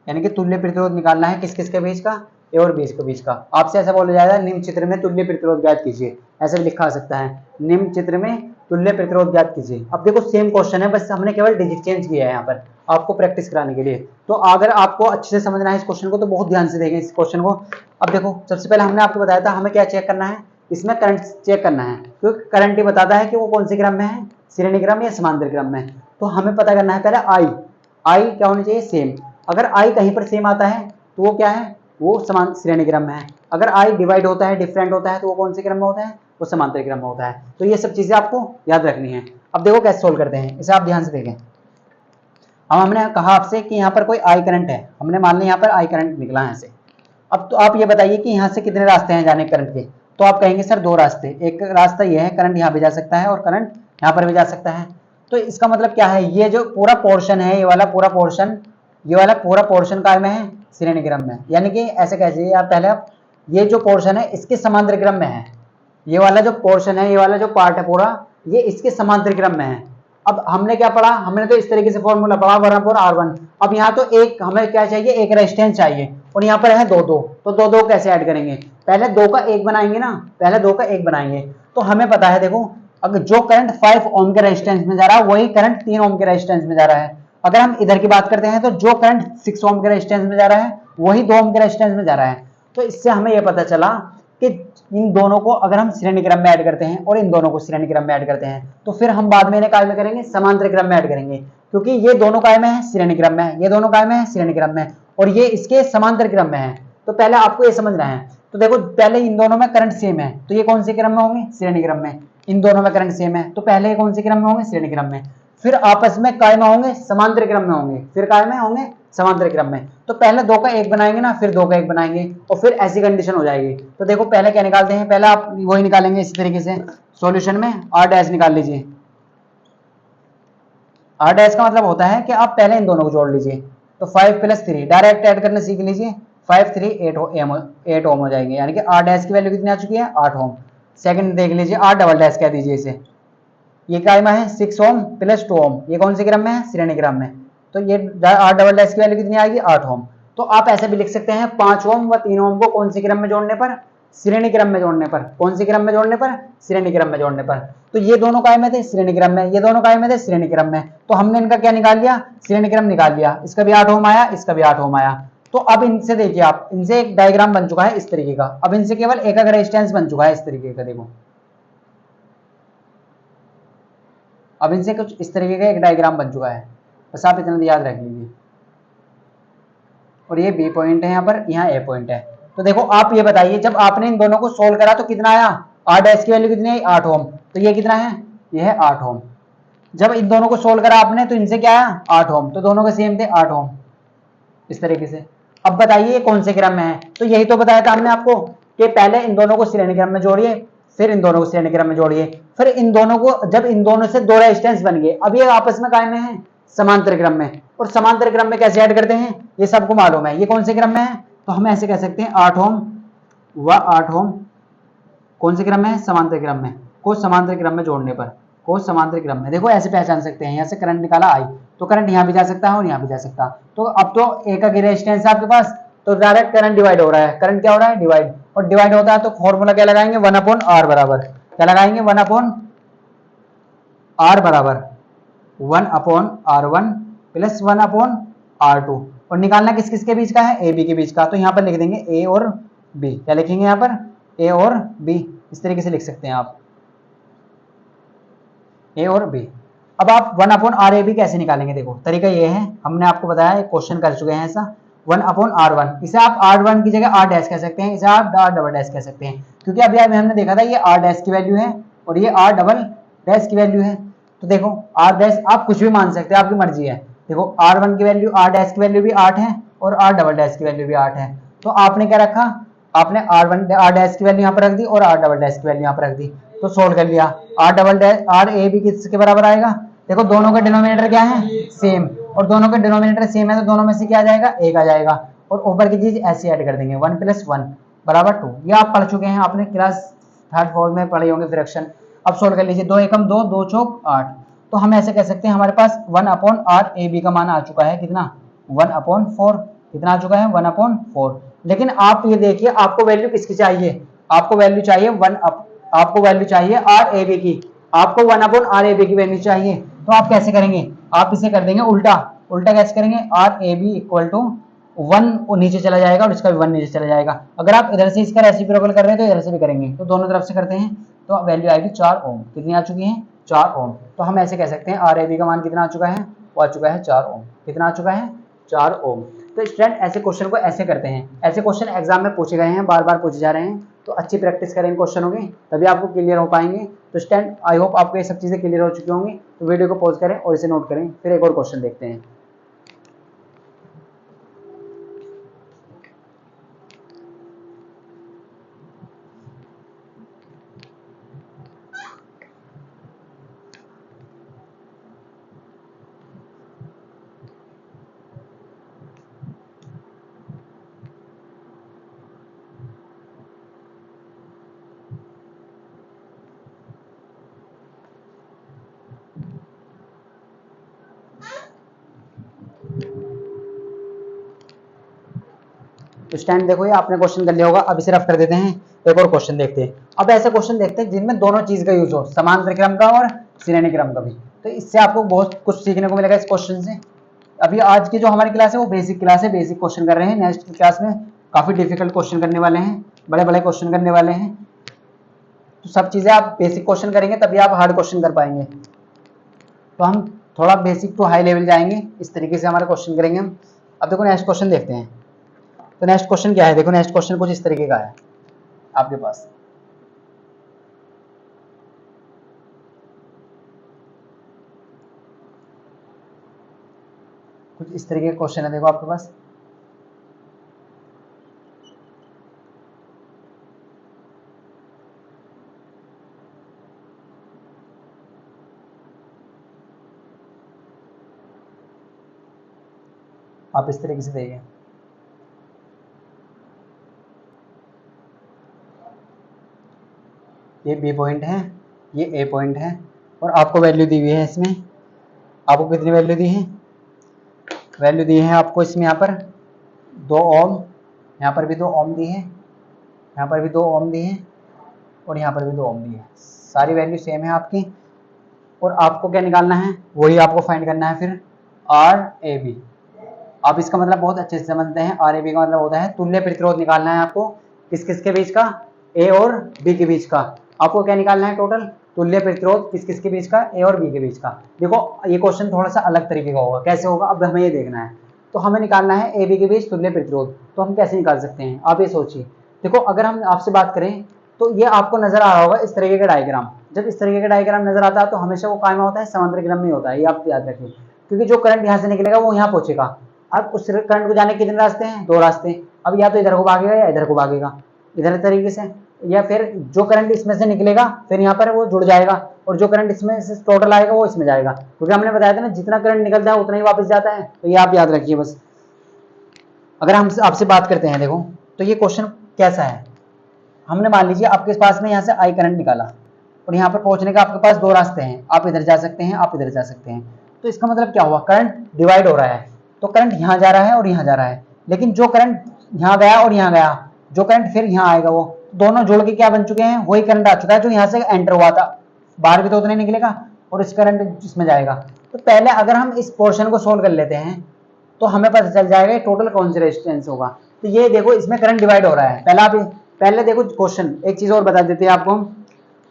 यानी कि तुल्य प्रतिरोध निकालना है किस किस के बीच का, ए और बी के बीच का। आपसे ऐसा बोला जाएगा निम्न चित्र में तुल्य प्रतिरोध ज्ञात कीजिए, ऐसे भी लिखा आ सकता है, निम्न चित्र में तुल्य प्रतिरोध ज्ञात कीजिए। अब देखो सेम क्वेश्चन है, बस हमने केवल डिजिट चेंज किया है यहाँ पर आपको प्रैक्टिस कराने के लिए। तो अगर आपको अच्छे से समझना है इस क्वेश्चन को तो बहुत ध्यान से देखें इस क्वेश्चन को। अब देखो सबसे पहले हमने आपको बताया था हमें क्या चेक करना है, इसमें करंट चेक करना है, क्योंकि करंट ही बताता है कि वो कौन से क्रम में है, श्रेणी क्रम या समांतर क्रम में। तो हमें पता करना है पहले आई क्या होनी चाहिए, सेम। अगर आई कहीं पर सेम आता है तो वो क्या है, वो समान श्रेणी क्रम में है। अगर आई डिवाइड होता है, डिफरेंट होता है, तो वो कौन से क्रम में होता है, वो समांतर क्रम में होता है। तो ये सब चीजें आपको याद रखनी है। अब देखो कैसे सोल्व करते हैं, इसे आप ध्यान से देखें। हमने कहा आपसे कि यहाँ पर कोई आई करंट है, हमने मान लिया यहाँ पर आई करंट निकला है ऐसे। अब तो आप ये बताइए कि यहाँ से कितने रास्ते हैं जाने करंट के, तो आप कहेंगे सर 2 रास्ते, एक रास्ता ये है करंट यहाँ भी जा सकता है और करंट यहाँ पर भी जा सकता है। तो इसका मतलब क्या है, ये जो पूरा पोर्शन है, ये वाला पूरा पोर्शन काय में है, श्रेणी क्रम में। यानी कि ऐसे कैसे आप पहले आप ये जो पोर्शन है इसके समांतर क्रम में है, ये वाला जो पोर्शन है, ये वाला जो पार्ट है पूरा, ये इसके समांतर क्रम में है। अब हमने क्या पढ़ा, हमने तो इस तरीके से फॉर्मूला पढ़ा 1/R1। अब यहाँ तो एक हमें क्या चाहिए, एक रेजिस्टेंस चाहिए, और यहाँ पर है 2 तो 2 कैसे ऐड करेंगे, पहले 2 का 1 बनाएंगे ना, पहले 2 का 1 बनाएंगे। तो हमें पता है देखो, अगर जो करंट 5 ओम के रेजिस्टेंस में जा रहा है वही करंट 3 ओम के रेजिस्टेंस में जा रहा है। अगर हम इधर की बात करते हैं तो जो करंट 6 ओम के रेजिस्टेंस में जा रहा है वही 2 ओम के रेजिस्टेंस में जा रहा है। तो इससे हमें यह पता चला कि इन दोनों को अगर हम श्रेणी क्रम में ऐड करते हैं और इन दोनों को श्रेणी क्रम में ऐड करते हैं तो फिर हम बाद में इन्हें काय में करेंगे, समांतर क्रम में ऐड करेंगे, क्योंकि ये दोनों काय में है, श्रेणी क्रम में है, ये दोनों काय में है, श्रेणी क्रम में, और ये इसके समांतर क्रम में है। तो पहले आपको ये समझना है। तो देखो पहले इन दोनों में करंट सेम है, तो ये कौन से क्रम में होंगे, श्रेणी क्रम में। इन दोनों में करंट सेम है तो पहले कौन से क्रम में होंगे, श्रेणी क्रम में। फिर आपस में काय में होंगे, समांतर क्रम में होंगे, फिर काय में होंगे, समांतर क्रम में। तो पहले 2 का 1 बनाएंगे ना, फिर 2 का 1 बनाएंगे, और फिर ऐसी कंडीशन हो जाएगी। तो देखो पहले क्या निकालते हैं, पहले आप वही निकालेंगे इसी तरीके से सॉल्यूशन में आर डैश निकाल लीजिए। आर डैश का मतलब होता है कि आप पहले इन दोनों को जोड़ लीजिए। तो 5 + 3 डायरेक्ट ऐड करना सीख लीजिए, 5 3 8 ओम हो जाएंगे, यानी कि आर डैश की वैल्यू कितनी आ चुकी है, 8 ओम। सेकंड देख लीजिए आर डबल डैश कह दीजिए इसे, ये काय में है 6 ओम + 2 ओम, ये कौन से क्रम में है, श्रेणी क्रम में। तो ये आर डबल डैश की वैल्यू कितनी आएगी, 8 ओम। तो आप ऐसे भी लिख सकते हैं 5 ओम व 3 ओम को कौन से क्रम में जोड़ने पर, श्रेणी क्रम में जोड़ने पर। कौन से क्रम में जोड़ने पर, श्रेणी क्रम में जोड़ने पर। तो ये दोनों काय में थे, श्रेणी क्रम में, ये दोनों काय में थे, श्रेणी क्रम में। तो हमने इनका क्या निकाल लिया, श्रेणी क्रम निकाल लिया। इसका भी 8 ओम आया, इसका भी 8 ओम आया। तो अब इनसे देखिए आप, इनसे एक डायग्राम बन चुका है इस तरीके का। अब इनसे केवल एक रेजिस्टेंस बन चुका है इस तरीके का, देखो अब इनसे कुछ इस तरीके का एक डायग्राम बन चुका है, बस आप इतना याद रख लीजिए। और ये बी पॉइंट है यहाँ पर, यहाँ ए पॉइंट है। तो देखो आप ये बताइए, जब आपने इन दोनों को सोल्व करा तो कितना आया, आर डैश की वैल्यू कितनी है, 8 ओम। तो ये कितना है, ये है 8 ओम। जब इन दोनों को सोल्व करा आपने तो इनसे क्या आया, 8 ओम। तो दोनों के सेम थे, 8 ओम, इस तरीके से। अब बताइए ये कौन से क्रम में है, तो यही तो बताया था हमने आपको कि पहले इन दोनों को श्रेणी क्रम में जोड़िए, फिर इन दोनों को श्रेणी क्रम में जोड़िए, फिर इन दोनों को, जब इन दोनों से 2 रेजिस्टेंस बन गए, अब ये आपस में काय में है, समांतर क्रम में। और समांतर क्रम में कैसे ऐड करते हैं, ये सबको मालूम है, ये कौन से क्रम में है। तो हम ऐसे कह सकते हैं 8 ओम व 8 ओम कौन से क्रम में है, समांतर क्रम में। को समांतर क्रम में जोड़ने पर, को समांतर क्रम में, देखो ऐसे पहचान सकते हैं। यहाँ से करंट निकाला आई, तो करंट यहाँ भी जा सकता है और यहाँ भी जा सकता है। तो अब तो एक रेजिस्टेंस है आपके पास, तो डायरेक्ट करंट डिवाइड हो रहा है। करंट क्या हो रहा है, डिवाइड। और डिवाइड होता है तो फॉर्मूला क्या लगाएंगे, 1/R बराबर क्या लगाएंगे, 1/R बराबर 1/R1 + 1/R2। और निकालना किस किस के बीच का है, ए बी के बीच का। तो यहाँ पर लिख देंगे ए और बी, क्या लिखेंगे यहाँ पर, ए और बी, इस तरीके से लिख सकते हैं आप, ए और बी। अब आप 1/RAB कैसे निकालेंगे, देखो तरीका ये है, हमने आपको बताया, क्वेश्चन कर चुके हैं ऐसा। 1/R1, इसे आप R1 की जगह R डैश कह सकते हैं, इसे आप R डबल डैश कह सकते हैं, क्योंकि अभी हमने देखा था ये R डैश की वैल्यू है और ये R डबल डैश की वैल्यू है। तो देखो आर डैश आप कुछ भी मान सकते हैं, आपकी मर्जी है। देखो R1 की वैल्यू, आर डैश की वैल्यू भी 8 है और आर डबल डैश की वैल्यू भी 8 है। तो आपने क्या रखा, आपने R1 आर डैश की वैल्यू यहाँ पर रख दी और आर डबल डैश की वैल्यू यहाँ पर रख दी, तो सोल्व कर लिया। R double dash R A B किसके बराबर आएगा, देखो दोनों का डिनोमिनेटर क्या है, सेम, और दोनों का डिनोमिनेटर सेम है तो दोनों में से क्या आ जाएगा, एक आ जाएगा, और ऊपर की चीज ऐसे ऐड कर देंगे, 1 + 1 = 2। ये आप पढ़ चुके हैं, आपने क्लास 3rd 4th में पढ़े होंगे फ्रैक्शन। अब सोल्व कर लीजिए, 2 एकम 2, 2 चौक 8। तो हम ऐसे कह सकते हैं हमारे पास 1/r(ab) का मान आ चुका है कितना, 1/4। कितना आ चुका है, 1/4। लेकिन आप ये देखिए आपको वैल्यू किसकी चाहिए, आपको वैल्यू चाहिए आपको वैल्यू चाहिए r(ab) की, आपको 1/r(ab) की वैल्यू चाहिए। तो आप कैसे करेंगे, आप इसे कर देंगे उल्टा। उल्टा कैसे करेंगे, r(ab) = 1 नीचे चला जाएगा और इसका भी 1 नीचे चला जाएगा। अगर आप इधर से इसका रेसिप्रोकल कर रहे हैं तो इधर से भी करेंगे, तो दोनों तरफ से करते हैं तो वैल्यू आएगी 4 ओम। कितनी आ चुकी है, 4 ओम। तो हम ऐसे कह सकते हैं r(ab) का मान कितना आ चुका है, वो आ चुका है 4 ओम। कितना आ चुका है, 4 ओम। तो स्टूडेंट ऐसे क्वेश्चन को ऐसे करते हैं, ऐसे क्वेश्चन एग्जाम में पूछे गए हैं, बार बार पूछे जा रहे हैं, तो अच्छी प्रैक्टिस करें क्वेश्चनों की, तभी आपको क्लियर हो पाएंगे। तो स्टूडेंट आई होप आपको ये सब चीजें क्लियर हो चुकी होंगी। तो वीडियो को पॉज करें और इसे नोट करें, फिर एक और क्वेश्चन देखते हैं। तो स्टैंड देखो, ये आपने क्वेश्चन कर लिया होगा। अब इसे रफ कर देते हैं, एक और क्वेश्चन देखते हैं। अब ऐसे क्वेश्चन देखते हैं जिनमें दोनों चीज का यूज हो, समांतर क्रम का और श्रेणी क्रम का भी। तो इससे आपको बहुत कुछ सीखने को मिलेगा इस क्वेश्चन से। अभी आज की जो हमारी क्लास है वो बेसिक क्लास है, बेसिक क्वेश्चन कर रहे हैं। नेक्स्ट क्लास में काफी डिफिकल्ट क्वेश्चन करने वाले हैं, बड़े बड़े क्वेश्चन करने वाले हैं। तो सब चीजें आप बेसिक क्वेश्चन करेंगे तभी आप हार्ड क्वेश्चन कर पाएंगे। तो हम थोड़ा बेसिक टू हाई लेवल जाएंगे, इस तरीके से हमारे क्वेश्चन करेंगे हम। अब देखो नेक्स्ट क्वेश्चन देखते हैं। तो नेक्स्ट क्वेश्चन क्या है, देखो नेक्स्ट क्वेश्चन कुछ इस तरीके का है आपके पास। कुछ इस तरीके का क्वेश्चन है, देखो आपके पास। आप इस तरीके से देखिए, ये बी पॉइंट है, ये ए पॉइंट है, और आपको वैल्यू दी हुई है इसमें। आपको कितनी वैल्यू दी है, वैल्यू दी है आपको इसमें यहाँ पर 2 ओम, यहाँ पर भी 2 ओम दी है, यहाँ पर भी 2 ओम दी है, और यहाँ पर भी 2 ओम दी है। सारी वैल्यू सेम है आपकी। और आपको क्या निकालना है, वही आपको फाइंड करना है फिर R(ab). आप इसका मतलब बहुत अच्छे से समझते हैं। R(ab) का मतलब होता है तुल्य प्रतिरोध निकालना है आपको, किस किस के बीच का, ए और बी के बीच का। आपको क्या निकालना है, टोटल तुल्य प्रतिरोध किस किस के बीच का, ए और बी के बीच का। देखो ये क्वेश्चन थोड़ा सा अलग तरीके का होगा, कैसे होगा अब हमें ये देखना है। तो हमें निकालना है ए बी के बीच तुल्य प्रतिरोध, तो हम कैसे निकाल सकते हैं, आप ये सोचिए। देखो अगर हम आपसे बात करें तो ये आपको नजर आ रहा होगा इस तरीके का डायग्राम। जब इस तरीके का डायग्राम नजर आता है तो हमेशा वो कायम होता है समांतर क्रम में होता है, ये आप याद रखिए। क्योंकि जो करंट यहाँ से निकलेगा वो यहाँ पहुंचेगा। अब उस करंट को जाने के कितने रास्ते हैं, 2 रास्ते। अब या तो इधर को भागेगा या इधर को भागेगा, इधर तरीके से, या फिर जो करंट इसमें से निकलेगा फिर यहाँ पर वो जुड़ जाएगा, और जो करंट इसमें से टोटल आएगा वो इसमें जाएगा। क्योंकि हमने बताया था ना जितना करंट निकलता है उतना ही वापस जाता है, तो ये आप याद रखिए बस। अगर हम आपसे बात करते हैं, देखो तो ये क्वेश्चन कैसा है। हमने मान लीजिए आपके पास में यहाँ से आई करंट निकाला, और यहाँ पर पहुंचने का आपके पास 2 रास्ते हैं, आप इधर जा सकते हैं, आप इधर जा सकते हैं। तो इसका मतलब क्या हुआ, करंट डिवाइड हो रहा है। तो करंट यहाँ जा रहा है और यहाँ जा रहा है, लेकिन जो करंट यहाँ गया और यहाँ गया, जो करंट फिर यहाँ आएगा, वो दोनों जोड़ के क्या बन चुके हैं, वही करंट आ चुका है जो यहाँ से एंटर हुआ था। बाहर भी तो उतने निकलेगा और इस करंट इसमें जाएगा। तो पहले अगर हम इस पोर्शन को सोल्व कर लेते हैं तो हमें पता चल जाएगा टोटल कौन सी रेजिस्टेंस होगा। तो ये देखो इसमें करंट डिवाइड हो रहा है। पहले देखो क्वेश्चन, एक चीज और बता देते हैं आपको।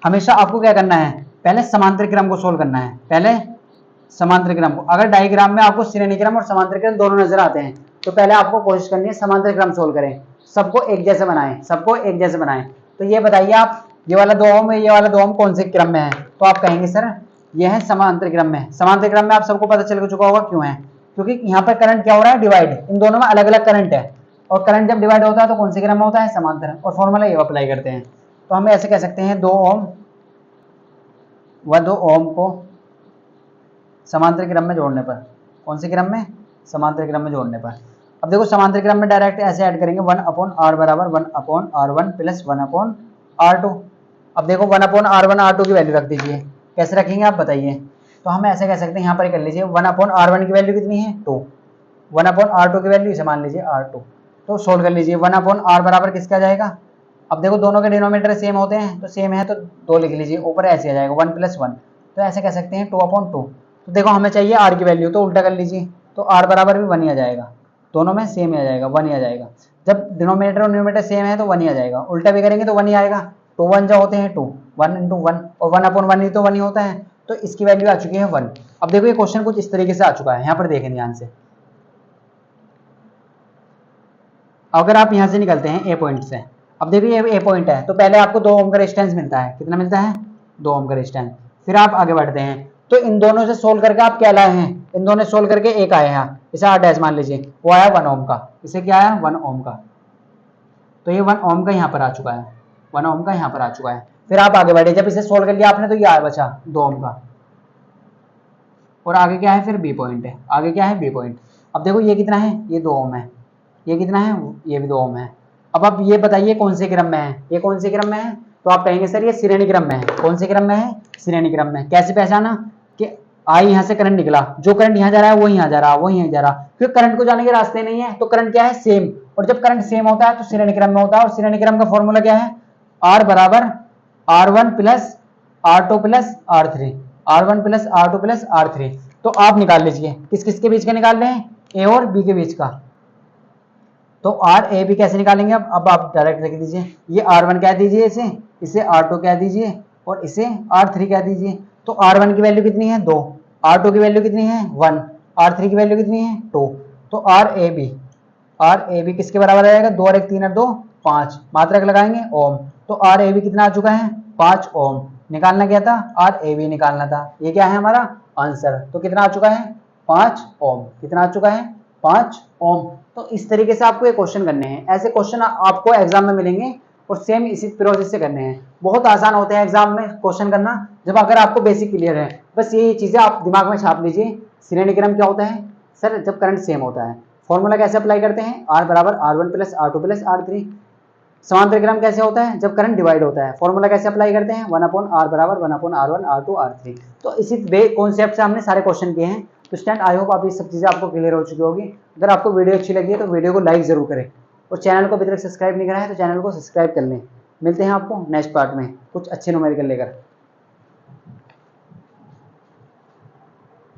हमेशा आपको क्या करना है, पहले समांतर क्रम को सोल्व करना है, पहले समांतर क्रम को। अगर डायग्राम में आपको श्रेणी क्रम और समांतर क्रम दोनों नजर आते हैं तो पहले आपको कोशिश करनी है समांतर क्रम सोल्व करें, सबको एक जैसे बनाएं, सबको एक जैसे बनाएं। तो ये बताइए आप ये वाला 2 ओम है, ये वाला 2 ओम कौन से क्रम में है, तो आप कहेंगे सर ये है समांतर क्रम में। समांतर क्रम में आप सबको पता चल चुका होगा क्यों है, क्योंकि यहाँ पर करंट क्या हो रहा है, डिवाइड, इन दोनों में अलग अलग करंट है, और करंट जब डिवाइड होता है तो कौन से क्रम में होता है, समांतर, और फॉर्मूला ये अप्लाई करते हैं। तो हम ऐसे कह सकते हैं 2 ओम व 2 ओम को समांतर क्रम में जोड़ने पर, कौन से क्रम में, समांतर क्रम में जोड़ने पर। अब देखो समांतर क्रम में डायरेक्ट ऐसे ऐड करेंगे 1/r बराबर 1/r1 प्लस 1/r2। अब देखो 1/r1 r2 की वैल्यू रख दीजिए, कैसे रखेंगे आप बताइए। तो हम ऐसे कह सकते हैं, यहाँ पर कर लीजिए 1/r1 की वैल्यू कितनी है 2, 1/r2 की वैल्यू इसे मान लीजिए r2। तो सोल्व कर लीजिए 1/r बराबर किसका आ जाएगा, अब देखो दोनों के डिनोमिनेटर सेम होते हैं, तो सेम है तो 2 लिख लीजिए, ऊपर ऐसे आ जाएगा 1 + 1, तो ऐसे कह सकते हैं 2/2। तो देखो हमें चाहिए r की वैल्यू, तो उल्टा कर लीजिए, तो r बराबर भी 1 ही आ जाएगा, दोनों में सेम ही आ जाएगा, 1 ही आ जाएगा। जब डिनोमिनेटर और न्यूमरेटर सेम है तो 1 ही आ जाएगा, उल्टा भी करेंगे तो 1 ही आएगा, 2 1 जो होते हैं 2, 1 × 1, और 1/1 ही तो 1 ही होता है, तो इसकी वैल्यू आ चुकी है 1। अब देखो ये क्वेश्चन कुछ इस तरीके से आ चुका है, यहाँ पर देखें ध्यान से। अगर आप यहाँ से निकलते हैं ए पॉइंट से, अब देखिए ये ए पॉइंट है, तो पहले आपको 2 ओम का रेजिस्टेंस मिलता है, कितना मिलता है, 2 ओम का रेजिस्टेंस। फिर आप आगे बढ़ते हैं, तो इन दोनों से सोल्व करके आप क्या लाए हैं, इन दोनों से सोल्व करके एक आया है, इसे r डैश मान लीजिए, वो आया 1 ओम का, इसे क्या आया 1 ओम का, तो ये 1 ओम का यहाँ पर आ चुका है, 1 ओम का यहाँ पर आ चुका है। फिर आप आगे बढ़े, जब इसे सोल्व कर लिया आपने तो ये आया बचा 2 ओम का, और आगे क्या है, फिर बी पॉइंट है, आगे क्या है बी पॉइंट। अब देखो ये कितना है, ये 2 ओम है, ये कितना है, ये भी 2 ओम है। अब आप ये बताइए कौन से क्रम में है, ये कौन से क्रम में है, तो आप कहेंगे सर ये श्रेणी क्रम में है। कौन से क्रम में है, श्रेणी क्रम में। कैसे पहचाना कि आई यहाँ से करंट निकला, जो करंट यहाँ जा रहा है वो यहाँ जा रहा है, वो यहाँ जा रहा है, फिर करंट को जाने के रास्ते नहीं है, तो करंट क्या है, सेम, और जब करंट सेम होता है तो श्रेणी क्रम में होता है, और श्रेणी क्रम का फॉर्मूला क्या है, R बराबर R1 + R2 + R3, R1 + R2 + R3। तो आप निकाल लीजिए किस किस के बीच का निकाल रहे हैं, ए और बी के बीच का। तो आर ए बी कैसे निकालेंगे, अब आप डायरेक्ट लिख दीजिए, ये R1 कह दीजिए, इसे R2 कह दीजिए, और इसे R3 कह दीजिए। तो R1 की वैल्यू कितनी है 2, R2 की वैल्यू कितनी है 1, R3 की वैल्यू कितनी है 2। तो आर ए बी किसके बराबर आ जाएगा, 2 और 1 3 और 2 5, मात्रक लगाएंगे ओम। तो आर ए बी कितना आ चुका है 5 ओम। निकालना क्या था, आर ए बी निकालना था, ये क्या है हमारा आंसर। तो कितना आ चुका है 5 ओम, कितना आ चुका है 5 ओम। तो इस तरीके से आपको ये क्वेश्चन करने हैं, ऐसे क्वेश्चन आपको एग्जाम में मिलेंगे, और सेम इसी प्रोसेस से करने हैं। बहुत आसान होते हैं एग्जाम में क्वेश्चन करना, जब अगर आपको बेसिक क्लियर है। बस ये चीजें आप दिमाग में छाप लीजिए। श्रेणी क्रम क्या होता है सर, जब करंट सेम होता है। फॉर्मूला कैसे अप्लाई करते हैं, R बराबर R1 + R2 + R3। समांतर क्रम कैसे होता है, जब करंट डिवाइड होता है। फॉर्मूला कैसे अप्लाई करते हैं, 1/r बराबर 1/r1 R2 R3। तो इसी बे कॉन्सेप्ट से हमने सारे क्वेश्चन किए हैं। तो स्टूडेंट आई होप आप ये सब चीज़ें आपको क्लियर हो चुकी होगी। अगर आपको वीडियो अच्छी लगी है तो वीडियो को लाइक जरूर करें, और चैनल को अभी तक सब्सक्राइब नहीं करा है तो चैनल को सब्सक्राइब कर लें। मिलते हैं आपको नेक्स्ट पार्ट में कुछ अच्छे न्यूमेरिकल लेकर।